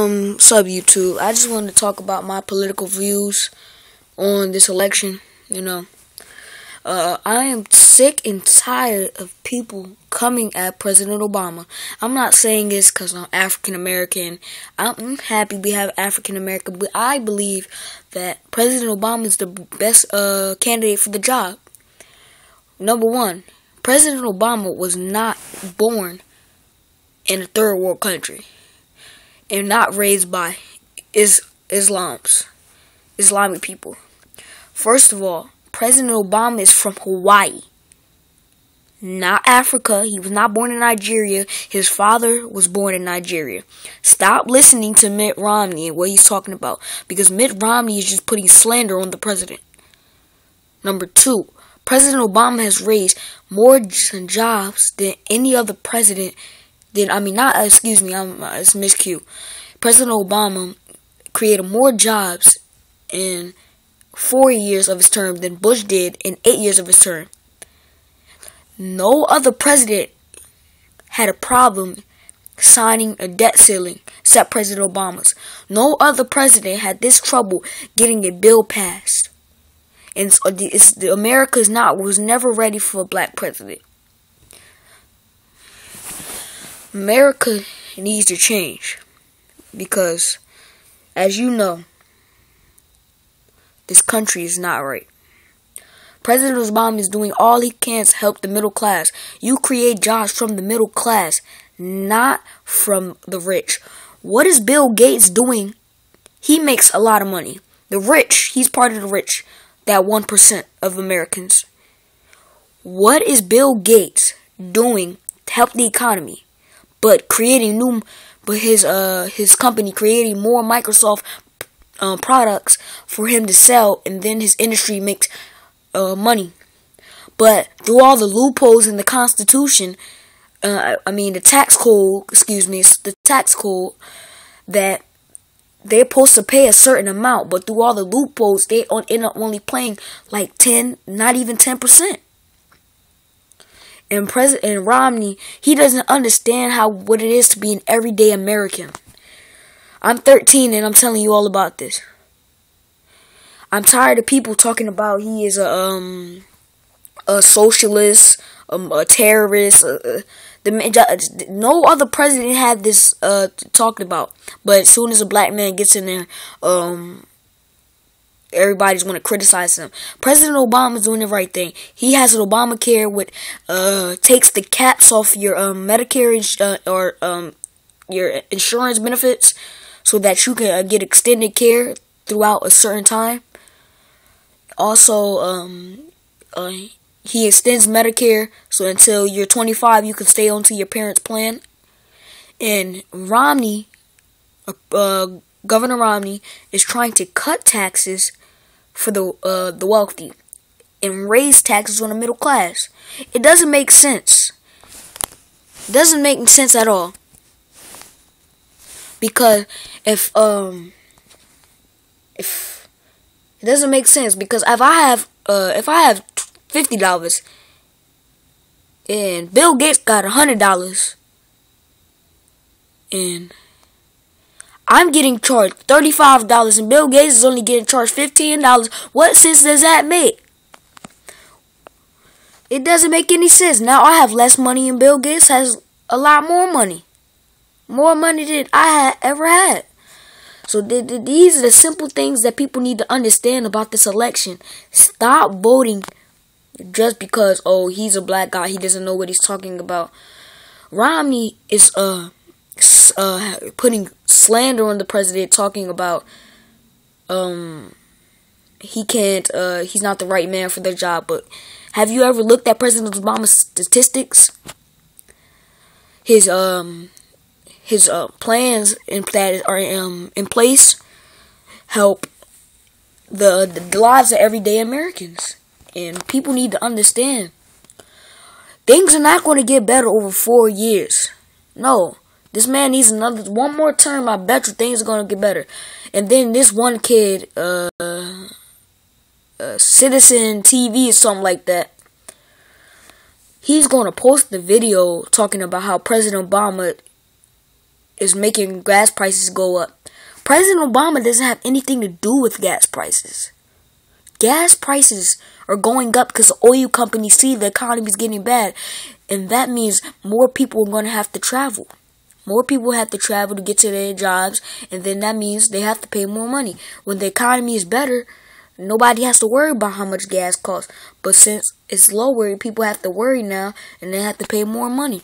Sub YouTube. I just wanted to talk about my political views on this election. I am sick and tired of people coming at President Obama. I'm not saying this because I'm African American. I'm happy we have African American, but I believe that President Obama is the best candidate for the job. Number one, President Obama was not born in a third world country and not raised by Islamic people. First of all, President Obama is from Hawaii, not Africa. He was not born in Nigeria. His father was born in Nigeria. Stop listening to Mitt Romney and what he's talking about, because Mitt Romney is just putting slander on the president. Number two, President Obama has raised more jobs than any other president. It's miscue. President Obama created more jobs in 4 years of his term than Bush did in 8 years of his term. No other president had a problem signing a debt ceiling except President Obama's. No other president had this trouble getting a bill passed. And America was never ready for a black president. America needs to change because, as you know, this country is not right. President Obama is doing all he can to help the middle class. You create jobs from the middle class, not from the rich. What is Bill Gates doing? He makes a lot of money. The rich, he's part of the rich, that 1% of Americans. What is Bill Gates doing to help the economy? But his company creating more Microsoft products for him to sell, and then his industry makes money. But through all the loopholes in the Constitution, the tax code that they're supposed to pay a certain amount, but through all the loopholes, they end up only paying like 10, not even 10%. And President Romney, he doesn't understand what it is to be an everyday American. I'm 13 and I'm telling you all about this. I'm tired of people talking about he is a socialist, a terrorist. No other president had this talked about. But as soon as a black man gets in there, everybody's going to criticize him. President Obama is doing the right thing. He has an Obamacare which takes the caps off your Medicare or your insurance benefits, so that you can get extended care throughout a certain time. Also, he extends Medicare, so until you're 25, you can stay onto your parents' plan. And Romney, Governor Romney, is trying to cut taxes for the wealthy and raise taxes on the middle class. It doesn't make sense. It doesn't make sense at all. Because if it doesn't make sense, because if I have $50 and Bill Gates got $100 and I'm getting charged $35 and Bill Gates is only getting charged $15, what sense does that make? It doesn't make any sense. Now I have less money and Bill Gates has a lot more money. More money than I ever had. So these are the simple things that people need to understand about this election. Stop voting just because, he's a black guy, he doesn't know what he's talking about. Romney is putting slander on the president, talking about he's not the right man for the job. But have you ever looked at President Obama's statistics? His plans that are in place help the lives of everyday Americans. And people need to understand, things are not going to get better over 4 years. No. This man needs one more term. I bet you things are going to get better. And then this one kid, Citizen TV or something like that, he's going to post the video talking about how President Obama is making gas prices go up. President Obama doesn't have anything to do with gas prices. Gas prices are going up because oil companies see the economy is getting bad. And that means more people are going to have to travel. More people have to travel to get to their jobs. And then that means they have to pay more money. When the economy is better, nobody has to worry about how much gas costs. But since it's lower, people have to worry now. And they have to pay more money.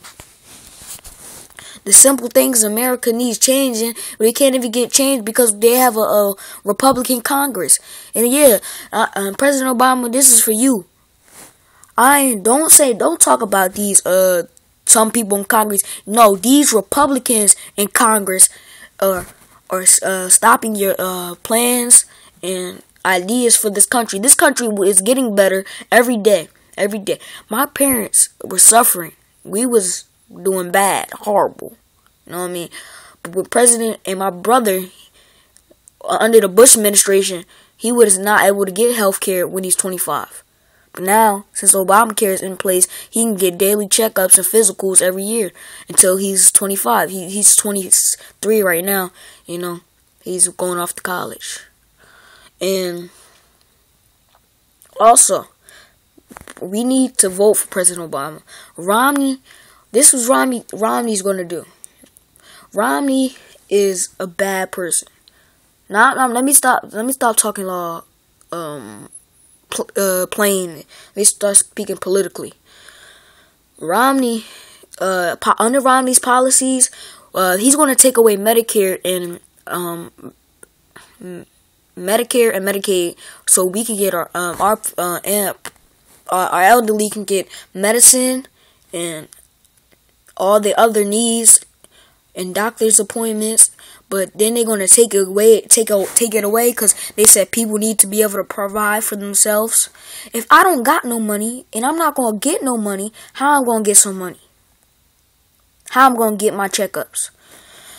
The simple things America needs changing, but they can't even get changed because they have a Republican Congress. And yeah, President Obama, this is for you. Don't talk about these some people in Congress. No, these Republicans in Congress are stopping your plans and ideas for this country. This country is getting better every day. Every day. My parents were suffering. We was doing bad, horrible. You know what I mean? But with President and my brother, under the Bush administration, he was not able to get health care when he's 25. But now, since Obamacare is in place, he can get daily checkups and physicals every year until he's 25. He's 23 right now. You know, he's going off to college. And also, we need to vote for President Obama. Romney. This is Romney's going to do. Romney is a bad person. Let me stop talking plain. Let me start speaking politically. Romney, under Romney's policies, he's going to take away Medicare and Medicaid, so we can get our elderly can get medicine and all the other needs and doctor's appointments. But then they're gonna take it away because they said people need to be able to provide for themselves. If I don't got no money and I'm not gonna get no money, how I'm gonna get some money? How I'm gonna get my checkups?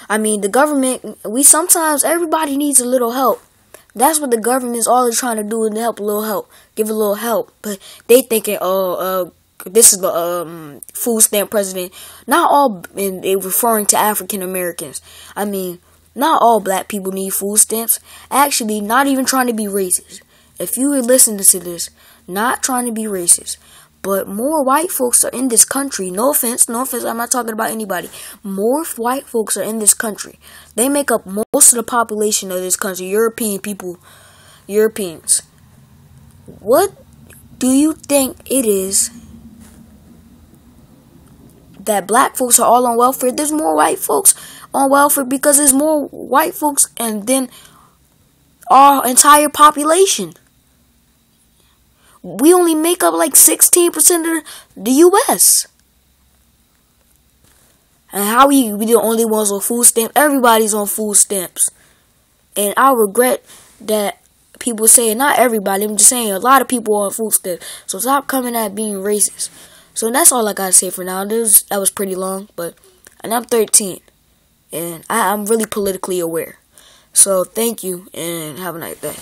I mean, the government. Sometimes everybody needs a little help. That's what the government's always trying to do, is to help a little help, give a little help. But they thinking, this is the food stamp president. Not all, and they referring to African Americans. I mean, not all black people need food stamps. Actually, not even trying to be racist. If you were listening to this, not trying to be racist. But more white folks are in this country. No offense, I'm not talking about anybody. More white folks are in this country. They make up most of the population of this country. Europeans. What do you think it is that black folks are all on welfare? There's more white folks on welfare because there's more white folks and then our entire population. We only make up like 16% of the U.S. And how we the only ones on food stamps? Everybody's on food stamps. And I regret that people say, not everybody, I'm just saying a lot of people are on food stamps. So stop coming at being racist. So that's all I gotta say for now. That was pretty long, and I'm 13. And I'm really politically aware. So thank you and have a nice day.